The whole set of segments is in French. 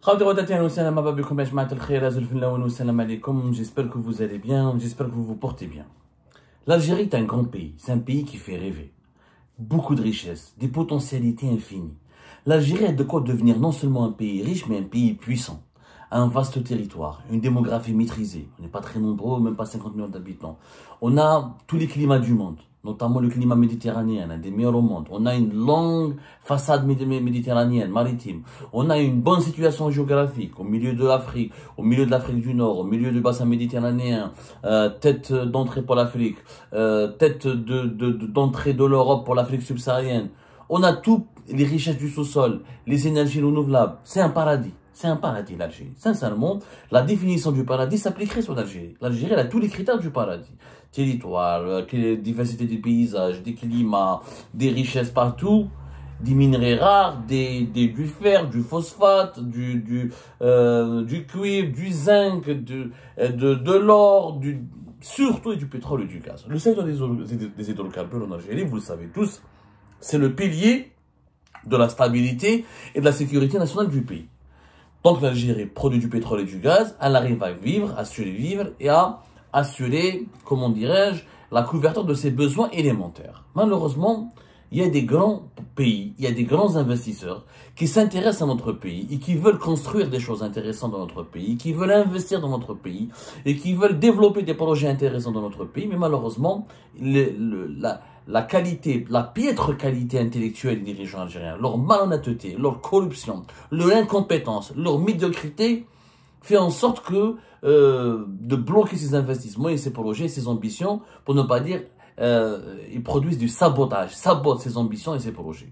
J'espère que vous allez bien, j'espère que vous vous portez bien. L'Algérie est un grand pays, c'est un pays qui fait rêver. Beaucoup de richesses, des potentialités infinies. L'Algérie a de quoi devenir non seulement un pays riche, mais un pays puissant. Un vaste territoire, une démographie maîtrisée. On n'est pas très nombreux, même pas 50 millions d'habitants. On a tous les climats du monde, notamment le climat méditerranéen, un des meilleurs au monde. On a une longue façade méditerranéenne, maritime. On a une bonne situation géographique, au milieu de l'Afrique, au milieu de l'Afrique du Nord, au milieu du bassin méditerranéen, tête d'entrée pour l'Afrique, tête d'entrée de l'Europe pour l'Afrique subsaharienne. On a toutes les richesses du sous-sol, les énergies renouvelables. C'est un paradis. C'est un paradis, l'Algérie. Sincèrement, la définition du paradis s'appliquerait sur l'Algérie. L'Algérie, elle a tous les critères du paradis. Territoire, diversité des paysages, des climats, des richesses partout, des minerais rares, du fer, du phosphate, du cuivre, du zinc, de l'or, surtout et du pétrole et du gaz. Le secteur des hydrocarbures en Algérie, vous le savez tous, c'est le pilier de la stabilité et de la sécurité nationale du pays. Donc l'Algérie produit du pétrole et du gaz, elle arrive à vivre, à survivre et à assurer, comment dirais-je, la couverture de ses besoins élémentaires. Malheureusement, il y a des grands pays, il y a des grands investisseurs qui s'intéressent à notre pays et qui veulent construire des choses intéressantes dans notre pays, qui veulent investir dans notre pays et qui veulent développer des projets intéressants dans notre pays. Mais malheureusement, la qualité, la piètre qualité intellectuelle des dirigeants algériens, leur malhonnêteté, leur corruption, leur incompétence, leur médiocrité fait en sorte que de bloquer ces investissements et ces projets, ces ambitions, pour ne pas dire ils produisent du sabotage, sabotent ses ambitions et ses projets.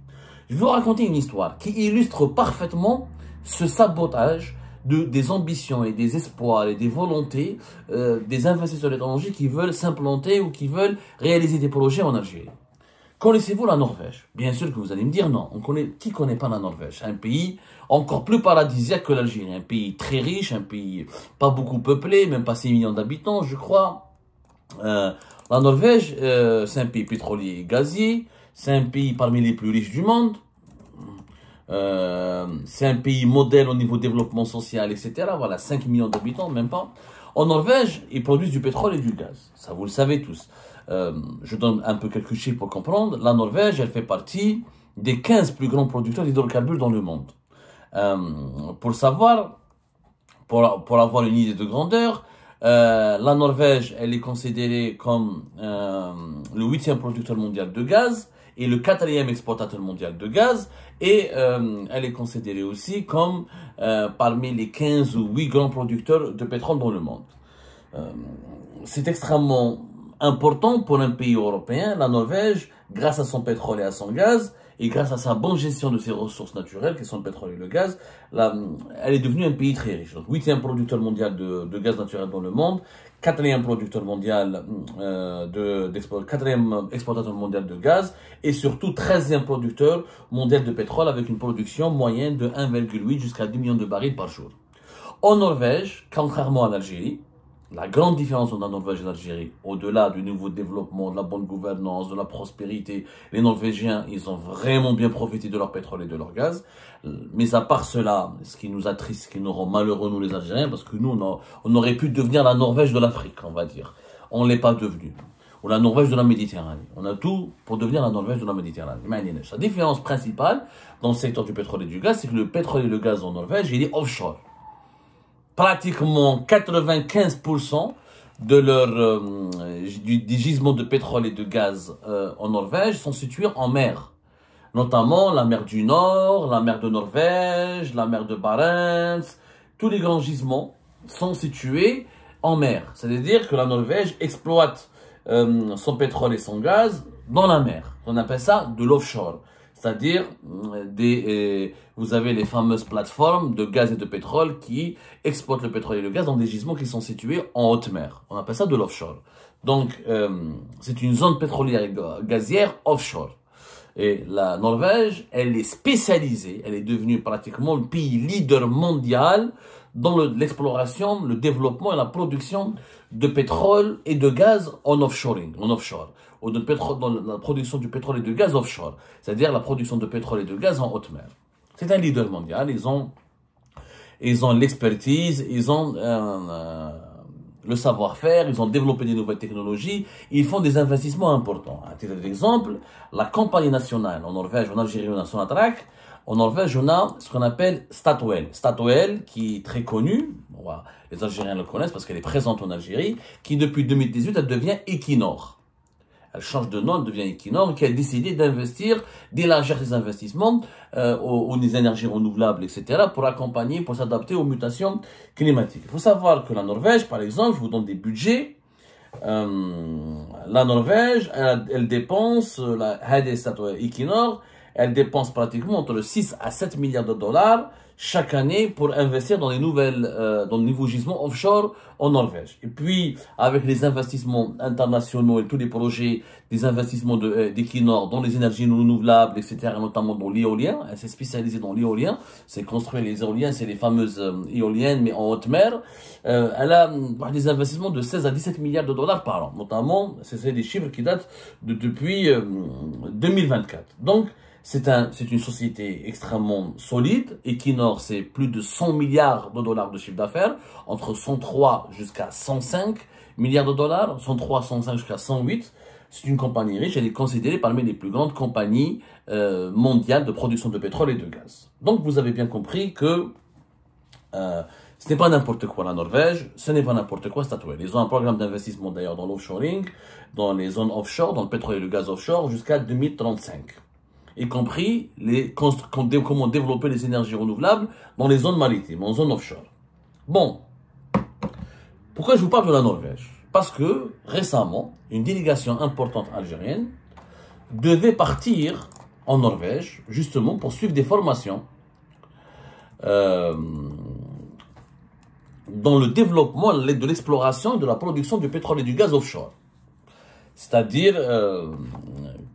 Je vais vous raconter une histoire qui illustre parfaitement ce sabotage des ambitions et des espoirs et des volontés des investisseurs étrangers qui veulent s'implanter ou qui veulent réaliser des projets en Algérie. Connaissez-vous la Norvège? Bien sûr que vous allez me dire non. Qui connaît pas la Norvège? Un pays encore plus paradisiaque que l'Algérie. Un pays très riche, un pays pas beaucoup peuplé, même pas 6 millions d'habitants, je crois. La Norvège, c'est un pays pétrolier et gazier. C'est un pays parmi les plus riches du monde. C'est un pays modèle au niveau développement social, etc. Voilà, 5 millions d'habitants, même pas. En Norvège, ils produisent du pétrole et du gaz. Ça, vous le savez tous. Je donne un peu quelques chiffres pour comprendre. La Norvège, elle fait partie des 15 plus grands producteurs d'hydrocarbures dans le monde. Pour le savoir, pour avoir une idée de grandeur, la Norvège, elle est considérée comme le 8e producteur mondial de gaz et le 4e exportateur mondial de gaz. Et elle est considérée aussi comme parmi les 15 ou 8 grands producteurs de pétrole dans le monde. C'est extrêmement important pour un pays européen, la Norvège, grâce à son pétrole et à son gaz, et grâce à sa bonne gestion de ses ressources naturelles, qui sont le pétrole et le gaz, elle est devenue un pays très riche. Donc, 8e producteur mondial de gaz naturel dans le monde, 4e producteur mondial 4e exportateur mondial de gaz, et surtout 13e producteur mondial de pétrole avec une production moyenne de 1,8 jusqu'à 10 millions de barils par jour. En Norvège, contrairement à l'Algérie, la grande différence entre la Norvège et l'Algérie, au-delà du nouveau développement, de la bonne gouvernance, de la prospérité, les Norvégiens, ils ont vraiment bien profité de leur pétrole et de leur gaz. Mais à part cela, ce qui nous attriste, ce qui nous rend malheureux, nous les Algériens, parce que nous, on aurait pu devenir la Norvège de l'Afrique, on va dire. On ne l'est pas devenu. Ou la Norvège de la Méditerranée. On a tout pour devenir la Norvège de la Méditerranée. La différence principale dans le secteur du pétrole et du gaz, c'est que le pétrole et le gaz en Norvège, il est offshore. Pratiquement 95% des gisements de pétrole et de gaz en Norvège sont situés en mer. Notamment la mer du Nord, la mer de Norvège, la mer de Barents. Tous les grands gisements sont situés en mer. C'est-à-dire que la Norvège exploite son pétrole et son gaz dans la mer. On appelle ça de l'offshore. C'est-à-dire, vous avez les fameuses plateformes de gaz et de pétrole qui exploitent le pétrole et le gaz dans des gisements qui sont situés en haute mer. On appelle ça de l'offshore. Donc, c'est une zone pétrolière et gazière offshore. Et la Norvège, elle est spécialisée, elle est devenue pratiquement le pays leader mondial dans l'exploration, le développement et la production de pétrole et de gaz en offshoring, en offshore, ou dans la production du pétrole et de gaz offshore, c'est-à-dire la production de pétrole et de gaz en haute mer. C'est un leader mondial, ils ont l'expertise, ils ont le savoir-faire, ils ont développé des nouvelles technologies, ils font des investissements importants. À titre d'exemple, la compagnie nationale en Norvège, en Algérie, on a Sonatrach. En Norvège, on a ce qu'on appelle Statoil. Statoil, qui est très connu, voilà, les Algériens le connaissent parce qu'elle est présente en Algérie, qui depuis 2018, elle devient Equinor. Elle change de nom, elle devient Equinor, qui a décidé d'investir, d'élargir ses investissements aux énergies renouvelables, etc., pour accompagner, pour s'adapter aux mutations climatiques. Il faut savoir que la Norvège, par exemple, je vous donne des budgets. La Norvège, elle dépense, la Equinor, elle dépense pratiquement entre 6 à 7 milliards de dollars chaque année pour investir dans les dans les nouveaux gisements offshore en Norvège. Et puis, avec les investissements internationaux et tous les projets, des investissements d'Equinor dans les énergies renouvelables, etc., notamment dans l'éolien, elle s'est spécialisée dans l'éolien, c'est construire les éoliennes, c'est les fameuses éoliennes, mais en haute mer. Elle a des investissements de 16 à 17 milliards de dollars par an, notamment, c'est des chiffres qui datent depuis 2024. Donc, c'est une société extrêmement solide. Equinor, c'est plus de 100 milliards de dollars de chiffre d'affaires, entre 103 jusqu'à 105 milliards de dollars, 103, 105 jusqu'à 108. C'est une compagnie riche, elle est considérée parmi les plus grandes compagnies mondiales de production de pétrole et de gaz. Donc vous avez bien compris que ce n'est pas n'importe quoi la Norvège, ce n'est pas n'importe quoi Statoil. Ils ont un programme d'investissement d'ailleurs dans l'offshoring, dans les zones offshore, dans le pétrole et le gaz offshore jusqu'à 2035. Y compris comment développer les énergies renouvelables dans les zones maritimes, en zone offshore. Bon, pourquoi je vous parle de la Norvège? Parce que récemment, une délégation importante algérienne devait partir en Norvège, justement pour suivre des formations dans le développement de l'exploration et de la production du pétrole et du gaz offshore. C'est-à-dire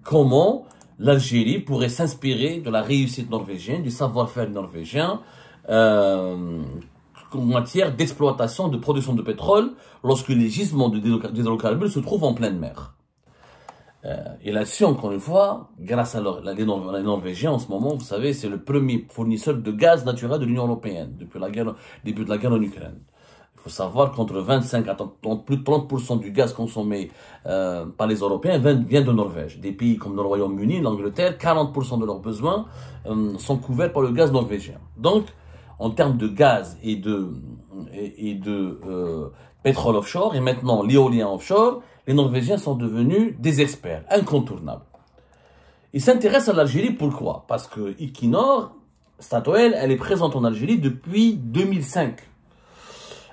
comment l'Algérie pourrait s'inspirer de la réussite norvégienne, du savoir-faire norvégien en matière d'exploitation, de production de pétrole lorsque les gisements d'hydrocarbures se trouvent en pleine mer. Et là-dessus, encore une fois, grâce à les Norvégiens en ce moment, vous savez, c'est le premier fournisseur de gaz naturel de l'Union européenne depuis le début de la guerre en Ukraine. Il faut savoir qu'entre 25 à plus de 30% du gaz consommé par les Européens vient de Norvège. Des pays comme le Royaume-Uni, l'Angleterre, 40% de leurs besoins sont couverts par le gaz norvégien. Donc, en termes de gaz et de pétrole offshore, et maintenant l'éolien offshore, les Norvégiens sont devenus des experts incontournables. Ils s'intéressent à l'Algérie, pourquoi? Parce que Equinor, Statoil, elle est présente en Algérie depuis 2005.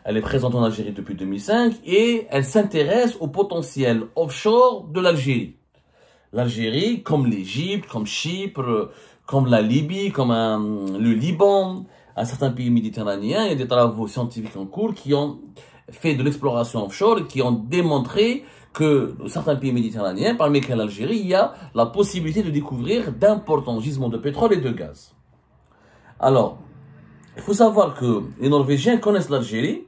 Elle est présente en Algérie depuis 2005 et elle s'intéresse au potentiel offshore de l'Algérie. L'Algérie, comme l'Égypte, comme Chypre, comme la Libye, comme le Liban, un certain pays méditerranéen, il y a des travaux scientifiques en cours qui ont fait de l'exploration offshore et qui ont démontré que dans certains pays méditerranéens, parmi lesquels l'Algérie, il y a la possibilité de découvrir d'importants gisements de pétrole et de gaz. Alors, il faut savoir que les Norvégiens connaissent l'Algérie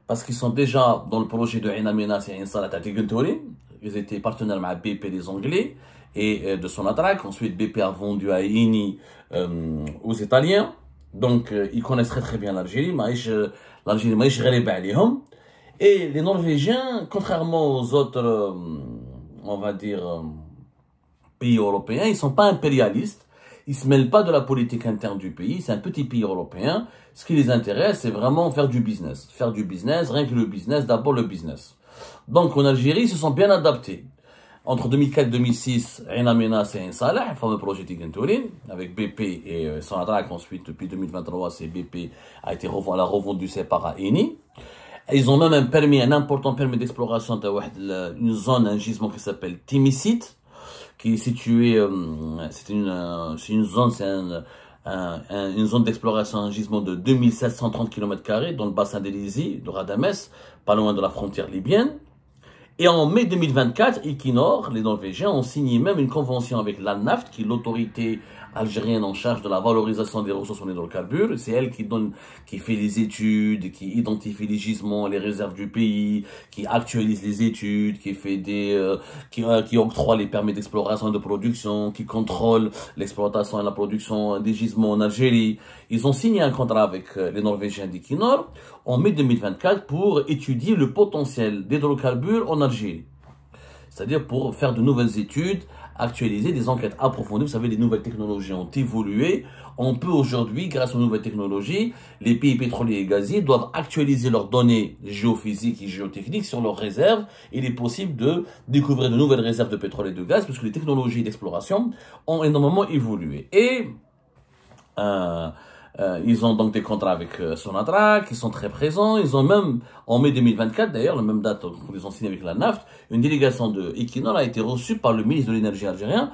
parce qu'ils sont déjà dans le projet de Ain Amenas et Ain Salah Gunturin. Ils étaient partenaires avec BP des Anglais et de Sonatrach. Ensuite, BP a vendu à Eni aux Italiens. Donc, ils connaissent très bien l'Algérie. Et les Norvégiens, contrairement aux autres, on va dire, pays européens, ils ne sont pas impérialistes. Ils ne se mêlent pas de la politique interne du pays. C'est un petit pays européen. Ce qui les intéresse, c'est vraiment faire du business. Faire du business, rien que le business, d'abord le business. Donc, en Algérie, ils se sont bien adaptés. Entre 2004 et 2006, Ain Amenas et Ain Salah, le fameux projet Gunturin, avec BP et Sonatrach. Ensuite, depuis 2023, c'est BP a revendu ses parts à Eni. Ils ont même un important permis d'exploration d'une zone, un gisement qui s'appelle Timisit, qui est situé, c'est une zone d'exploration, un gisement de 2730 km² dans le bassin d'Élysée, de Radames, pas loin de la frontière libyenne. Et en mai 2024, Equinor, les Norvégiens, ont signé même une convention avec l'Alnaft, qui est l'autorité algérienne en charge de la valorisation des ressources en hydrocarbures. C'est elle qui fait les études, qui identifie les gisements, les réserves du pays, qui actualise les études, qui fait qui octroie les permis d'exploration et de production, qui contrôle l'exploitation et la production des gisements en Algérie. Ils ont signé un contrat avec les Norvégiens d'Equinor en mai 2024 pour étudier le potentiel d'hydrocarbures en Algérie. C'est-à-dire pour faire de nouvelles études, actualiser des enquêtes approfondies. Vous savez, les nouvelles technologies ont évolué. On peut aujourd'hui, grâce aux nouvelles technologies, les pays pétroliers et gaziers doivent actualiser leurs données géophysiques et géotechniques sur leurs réserves. Il est possible de découvrir de nouvelles réserves de pétrole et de gaz parce que les technologies d'exploration ont énormément évolué. Et ils ont donc des contrats avec Sonatrach, qui sont très présents. Ils ont même, en mai 2024 d'ailleurs, la même date où ils ont signé avec la NAFT, une délégation de Equinor a été reçue par le ministre de l'énergie algérien,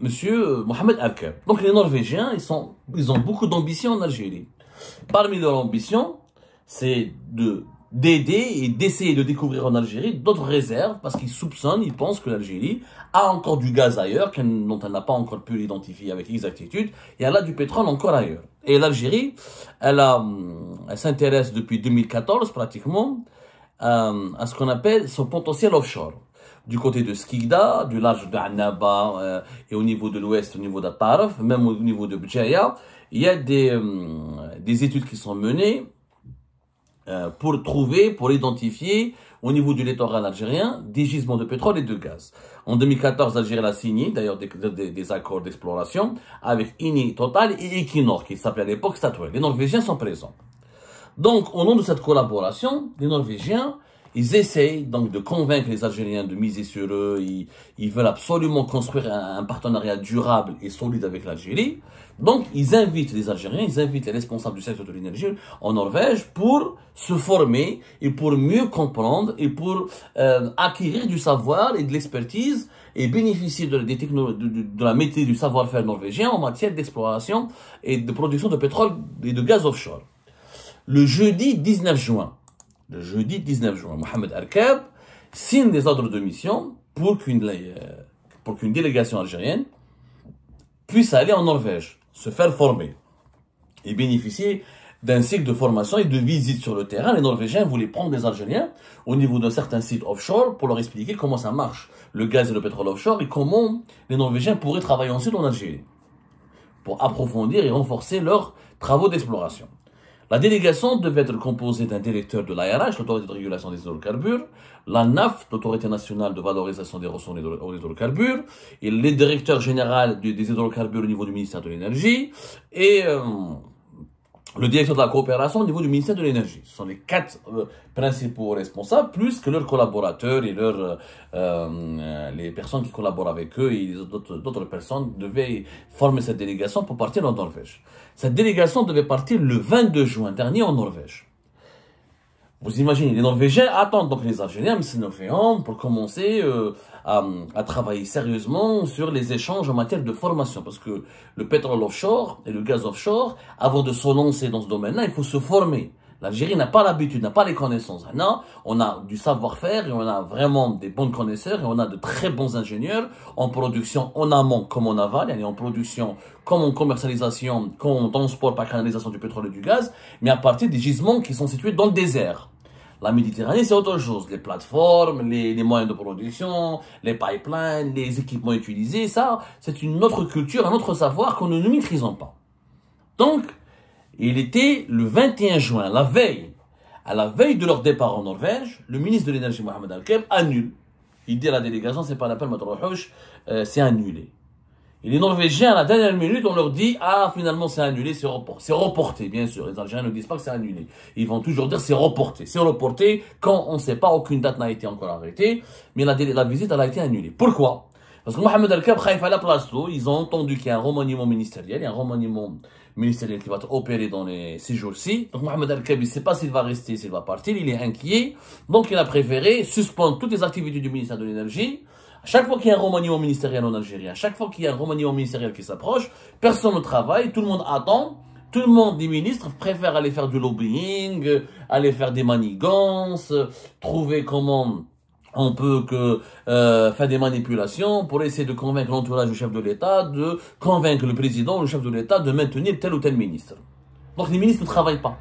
monsieur Mohamed Alkeb. Donc les Norvégiens, ils ont beaucoup d'ambition en Algérie. Parmi leurs ambitions, c'est d'aider et d'essayer de découvrir en Algérie d'autres réserves parce qu'ils soupçonnent, ils pensent que l'Algérie a encore du gaz ailleurs dont elle n'a pas encore pu l'identifier avec exactitude et elle a du pétrole encore ailleurs. Et l'Algérie, elle s'intéresse depuis 2014 pratiquement à ce qu'on appelle son potentiel offshore. Du côté de Skikda, du large de Annaba et au niveau de l'ouest, au niveau d'Ataraf, même au niveau de Bjaya, il y a des études qui sont menées pour identifier au niveau du littoral algérien des gisements de pétrole et de gaz. En 2014, l'Algérie a signé d'ailleurs des accords d'exploration avec Eni, Total et Equinor, qui s'appelait à l'époque Statoil. Les Norvégiens sont présents. Donc, au nom de cette collaboration, les Norvégiens, ils essayent donc de convaincre les Algériens de miser sur eux. Ils veulent absolument construire un partenariat durable et solide avec l'Algérie. Donc, ils invitent les Algériens, ils invitent les responsables du secteur de l'énergie en Norvège pour se former et pour mieux comprendre et pour acquérir du savoir et de l'expertise et bénéficier de la maîtrise du savoir-faire norvégien en matière d'exploration et de production de pétrole et de gaz offshore. Le jeudi 19 juin, Mohamed Alkeb signe des ordres de mission pour qu'une délégation algérienne puisse aller en Norvège, se faire former et bénéficier d'un cycle de formation et de visite sur le terrain. Les Norvégiens voulaient prendre des Algériens au niveau d'un certain site offshore pour leur expliquer comment ça marche, le gaz et le pétrole offshore, et comment les Norvégiens pourraient travailler ensuite en Algérie pour approfondir et renforcer leurs travaux d'exploration. La délégation devait être composée d'un directeur de l'ARH, l'autorité de régulation des hydrocarbures, la NAFT, l'autorité nationale de valorisation des ressources en hydrocarbures, et les directeurs généraux des hydrocarbures au niveau du ministère de l'énergie, et le directeur de la coopération au niveau du ministère de l'énergie. Ce sont les 4 principaux responsables, plus que leurs collaborateurs et les personnes qui collaborent avec eux et d'autres personnes devaient former cette délégation pour partir en Norvège. Cette délégation devait partir le 22 juin dernier en Norvège. Vous imaginez, les Norvégiens attendent donc les Algériens, pour commencer à travailler sérieusement sur les échanges en matière de formation. Parce que le pétrole offshore et le gaz offshore, avant de se lancer dans ce domaine-là, il faut se former. L'Algérie n'a pas l'habitude, n'a pas les connaissances. Non, on a du savoir-faire et on a vraiment des bons connaisseurs et on a de très bons ingénieurs en production en amont comme en aval, en production comme en commercialisation, comme en transport par canalisation du pétrole et du gaz, mais à partir des gisements qui sont situés dans le désert. La Méditerranée, c'est autre chose. Les plateformes, les moyens de production, les pipelines, les équipements utilisés, ça, c'est une autre culture, un autre savoir que nous ne maîtrisons pas. Donc, il était le 21 juin, à la veille de leur départ en Norvège, le ministre de l'énergie Mohamed Alkeb annule. Il dit à la délégation, c'est pas la peine, c'est annulé. Et les Norvégiens, à la dernière minute, on leur dit, ah, finalement, c'est annulé, c'est reporté. C'est reporté, bien sûr. Les Algériens ne disent pas que c'est annulé. Ils vont toujours dire c'est reporté. C'est reporté quand on ne sait pas, aucune date n'a été encore arrêtée, mais la visite, elle a été annulée. Pourquoi? Parce que Mohamed Alkeb, khaïf à la place d'eau, ils ont entendu qu'il y a un remaniement ministériel, il y a un remaniement ministériel qui va être opéré dans ces jours-ci. Donc Mohamed Alkeb, il ne sait pas s'il va rester, s'il va partir, il est inquiet. Donc il a préféré suspendre toutes les activités du ministère de l'énergie. À chaque fois qu'il y a un remaniement ministériel en Algérie, à chaque fois qu'il y a un remaniement ministériel qui s'approche, personne ne travaille, tout le monde attend. Tout le monde, les ministres, préfèrent aller faire du lobbying, aller faire des manigances, trouver comment On peut que faire des manipulations pour essayer de convaincre l'entourage du chef de l'État, de convaincre le président ou le chef de l'État de maintenir tel ou tel ministre. Donc les ministres ne travaillent pas.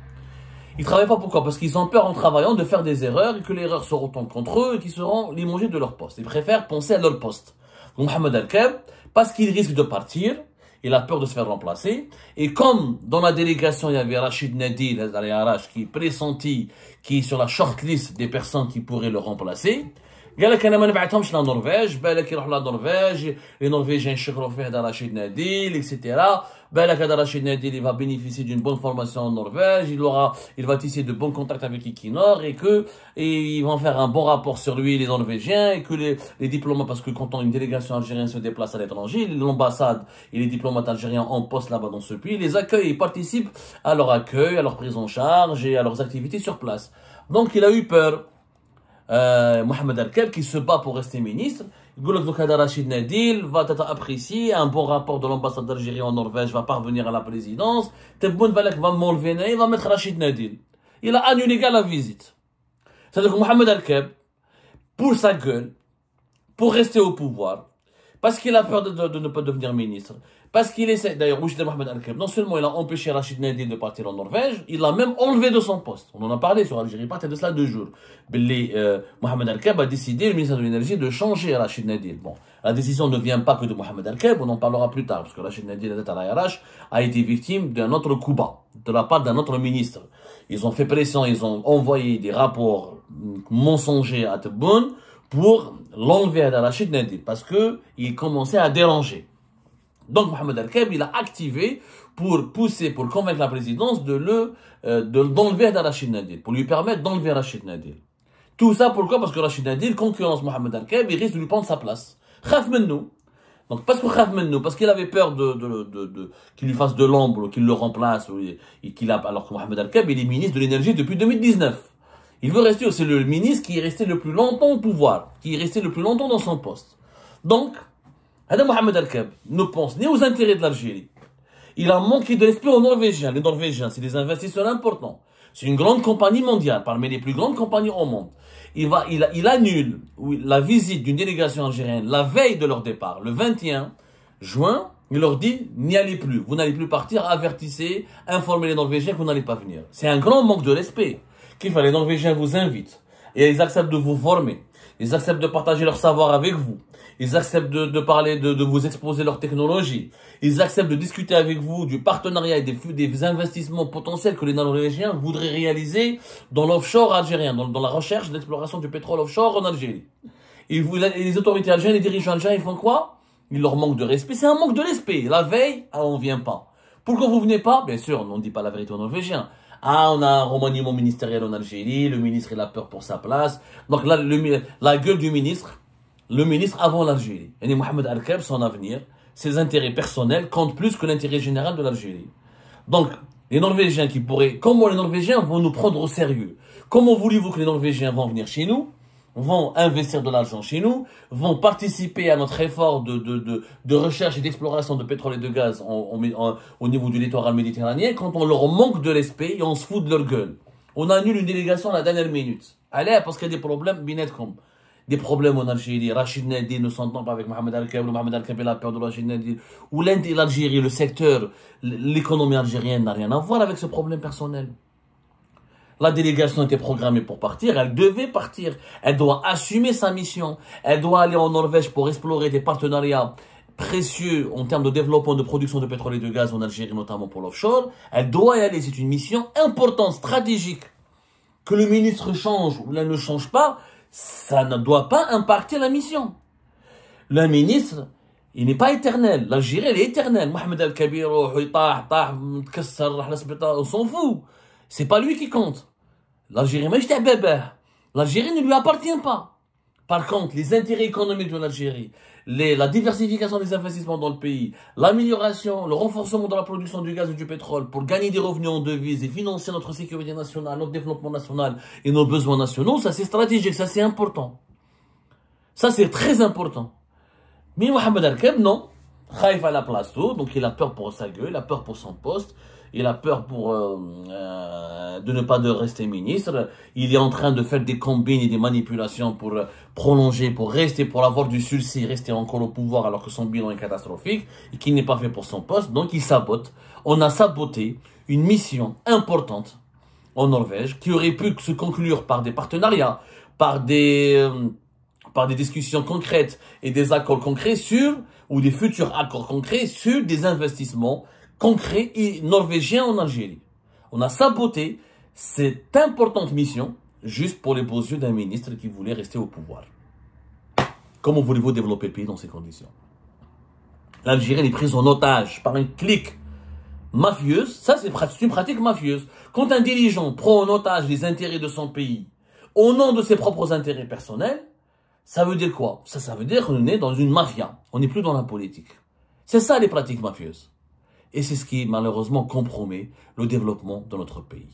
Ils ne travaillent pas pourquoi? Parce qu'ils ont peur en travaillant de faire des erreurs et que les erreurs se retournent contre eux et qu'ils seront limogés de leur poste. Ils préfèrent penser à leur poste. Donc Mohamed Al-Keb, parce qu'il risque de partir, il a peur de se faire remplacer. Et comme dans la délégation, il y avait Rachid Nadil, qui est pressenti, qui est sur la shortlist des personnes qui pourraient le remplacer, قال لك انا ما نبعثهمش للنرويج بالك يروحوا للنرويج les Norvégiens يشكروا فيه هذا رشيد ناديل etc. بالك هذا رشيد ناديل il va bénéficier d'une bonne formation en Norvège, il va tisser de bons contacts avec Equinor et ils vont faire un bon rapport sur lui les Norvégiens et que les diplomates, parce que quand une délégation algérienne se déplace à l'étranger, l'ambassade et les diplomates algériens en poste là-bas dans ce pays les accueillent et participent à leur accueil, à leur prise en charge et à leurs activités sur place. Donc il a eu peur. Mohamed Al-Keb qui se bat pour rester ministre. Il dit que Rachid Nadil va être apprécié, un bon rapport de l'ambassade d'Algérie en Norvège va parvenir à la présidence. Tebboune Balak va m'enlever, il va mettre Rachid Nadil. Il a annulé la visite. C'est-à-dire que Mohamed Al-Keb, pour sa gueule, pour rester au pouvoir, parce qu'il a peur de ne pas devenir ministre, parce qu'il essaie, d'ailleurs, Mohamed Al-Keb, non seulement il a empêché Rachid Nadil de partir en Norvège, il l'a même enlevé de son poste. On en a parlé sur Algérie, partait de cela 2 jours. Mohamed Al-Keb a décidé, le ministère de l'Énergie, de changer Rachid Nadil. Bon, la décision ne vient pas que de Mohamed Al-Keb, on en parlera plus tard, parce que Rachid Nadil, a été victime d'un autre coup bas, de la part d'un autre ministre. Ils ont fait pression, ils ont envoyé des rapports mensongers à Tebboune pour l'enlever à Rachid Nadil, parce qu'il commençait à déranger. Donc Mohamed Al-Keb, il a activé pour pousser, pour convaincre la présidence d'enlever Rachid Nadil, pour lui permettre d'enlever Rachid Nadil. Tout ça pourquoi? Parce que Rachid Nadil concurrence Mohamed Al-Keb, il risque de lui prendre sa place. Khaf mennou. Donc parce que khaf mennou, parce qu'il avait peur qu'il lui fasse de l'ombre, qu'il le remplace, alors que Mohamed Al-Keb, il est ministre de l'énergie depuis 2019. Il veut rester, c'est le ministre qui est resté le plus longtemps au pouvoir, qui est resté le plus longtemps dans son poste. Donc, Mohamed Al-Keb ne pense ni aux intérêts de l'Algérie. Il a manqué de respect aux Norvégiens. Les Norvégiens, c'est des investisseurs importants. C'est une grande compagnie mondiale, parmi les plus grandes compagnies au monde. Il annule la visite d'une délégation algérienne la veille de leur départ, le 21 juin. Il leur dit, n'y allez plus, vous n'allez plus partir, avertissez, informez les Norvégiens que vous n'allez pas venir. C'est un grand manque de respect. Les Norvégiens vous invitent et ils acceptent de vous former. Ils acceptent de partager leur savoir avec vous. Ils acceptent de parler, de vous exposer leur technologie. Ils acceptent de discuter avec vous du partenariat et des investissements potentiels que les Norvégiens voudraient réaliser dans l'offshore algérien, dans la recherche d'exploration du pétrole offshore en Algérie. Et les autorités algériennes, les dirigeants algériens, ils font quoi? Ils leur manquent de respect. C'est un manque de respect. La veille, on vient pas. Pourquoi vous venez pas? Bien sûr, on ne dit pas la vérité aux Norvégiens. On a un remaniement ministériel en Algérie, le ministre il a peur pour sa place. Donc là, la gueule du ministre, le ministre avant l'Algérie. Et Mohamed Al-Keb, son avenir, ses intérêts personnels comptent plus que l'intérêt général de l'Algérie. Donc, les Norvégiens comment les Norvégiens vont nous prendre au sérieux? Comment voulez-vous que les Norvégiens vont venir chez nous, vont investir de l'argent chez nous, vont participer à notre effort de recherche et d'exploration de pétrole et de gaz au niveau du littoral méditerranéen quand on leur manque de respect et on se fout de leur gueule? On annule une délégation à la dernière minute. Allez, parce qu'il y a des problèmes, des problèmes en Algérie. Rachid Nadil ne s'entend pas avec Mohamed Al-Keb, Mohamed Al-Keb a peur de Rachid Nadil. Ou l'Algérie, le secteur, l'économie algérienne n'a rien à voir avec ce problème personnel. La délégation était programmée pour partir, elle devait partir. Elle doit assumer sa mission. Elle doit aller en Norvège pour explorer des partenariats précieux en termes de développement de production de pétrole et de gaz en Algérie, notamment pour l'offshore. Elle doit y aller, c'est une mission importante, stratégique. Que le ministre change ou elle ne change pas, ça ne doit pas impacter la mission. Le ministre, il n'est pas éternel. L'Algérie, elle est éternelle. Mohamed Al-Kabir, on s'en fout. C'est pas lui qui compte. L'Algérie, l'Algérie ne lui appartient pas. Par contre, les intérêts économiques de l'Algérie, la diversification des investissements dans le pays, l'amélioration, le renforcement de la production du gaz et du pétrole pour gagner des revenus en devises et financer notre sécurité nationale, notre développement national et nos besoins nationaux, ça c'est stratégique, ça c'est important. Ça c'est très important. Mais Mohamed Al-Keb, non. Khaïf à la place tout, donc il a peur pour sa gueule, il a peur pour son poste, il a peur pour de ne pas de rester ministre. Il est en train de faire des combines et des manipulations pour prolonger, pour rester, pour avoir du sursis, rester encore au pouvoir alors que son bilan est catastrophique et qu'il n'est pas fait pour son poste. Donc il sabote. On a saboté une mission importante en Norvège qui aurait pu se conclure par des partenariats, par des discussions concrètes et des accords concrets ou des futurs accords concrets sur des investissements concrets et norvégiens en Algérie. On a saboté cette importante mission juste pour les beaux yeux d'un ministre qui voulait rester au pouvoir. Comment voulez-vous développer le pays dans ces conditions? L'Algérie est prise en otage par une clique mafieuse. Ça, c'est une pratique mafieuse. Quand un dirigeant prend en otage les intérêts de son pays au nom de ses propres intérêts personnels, ça veut dire quoi? Ça veut dire qu'on est dans une mafia. On n'est plus dans la politique. C'est ça les pratiques mafieuses. Et c'est ce qui malheureusement compromet le développement de notre pays.